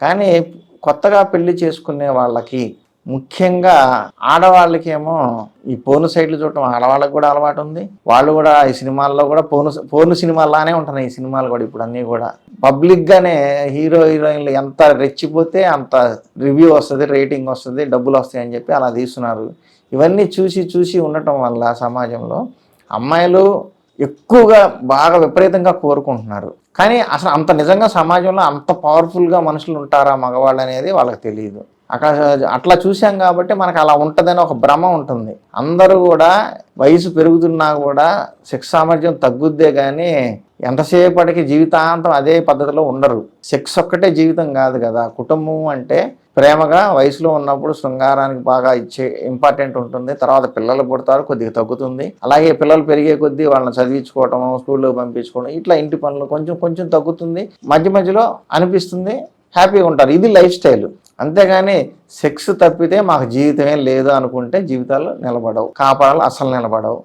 కానీ కొత్తగా పెళ్లి చేసుకునే వాళ్ళకి ముఖ్యంగా ఆడవాళ్ళకేమో ఈ పోర్న్ సైట్లు చూడటం ఆడవాళ్ళకి కూడా అలవాటు ఉంది. వాళ్ళు కూడా ఈ సినిమాల్లో కూడా పోర్న్ సినిమాలానే ఉంటున్నాయి ఈ సినిమాలు కూడా. ఇప్పుడు అన్నీ కూడా పబ్లిక్గానే హీరో హీరోయిన్లు ఎంత రెచ్చిపోతే అంత రివ్యూ వస్తుంది, రేటింగ్ వస్తుంది, డబ్బులు వస్తాయి అని చెప్పి అలా తీస్తున్నారు. ఇవన్నీ చూసి ఉండటం వల్ల సమాజంలో అమ్మాయిలు ఎక్కువగా బాగా విపరీతంగా కోరుకుంటున్నారు. కానీ అసలు అంత నిజంగా సమాజంలో అంత పవర్ఫుల్గా మనుషులు ఉంటారా మగవాళ్ళు అనేది వాళ్ళకి తెలియదు. అట్లా చూసాం కాబట్టి మనకు అలా ఉంటుందని ఒక భ్రమ ఉంటుంది. అందరూ కూడా వయసు పెరుగుతున్నా కూడా సెక్స్ సామర్థ్యం తగ్గుద్దే కానీ ఎంతసేపటికి జీవితాంతం అదే పద్ధతిలో ఉండరు. సెక్స్ ఒక్కటే జీవితం కాదు కదా. కుటుంబం అంటే ప్రేమగా వయసులో ఉన్నప్పుడు శృంగారానికి బాగా ఇచ్చే ఇంపార్టెంట్ ఉంటుంది. తర్వాత పిల్లలు పుడతారు, కొద్దిగా తగ్గుతుంది. అలాగే పిల్లలు పెరిగే కొద్దీ వాళ్ళని చదివించుకోవటం, స్కూల్లో పంపించుకోవడం, ఇట్లా ఇంటి పనులు కొంచెం తగ్గుతుంది. మధ్యలో అనిపిస్తుంది, హ్యాపీగా ఉంటారు. ఇది లైఫ్ స్టైల్. అంతేగాని సెక్స్ తప్పితే మాకు జీవితమే లేదు అనుకుంటే జీవితాలు నిలబడవు, కాపాడాలు అసలు నిలబడవు.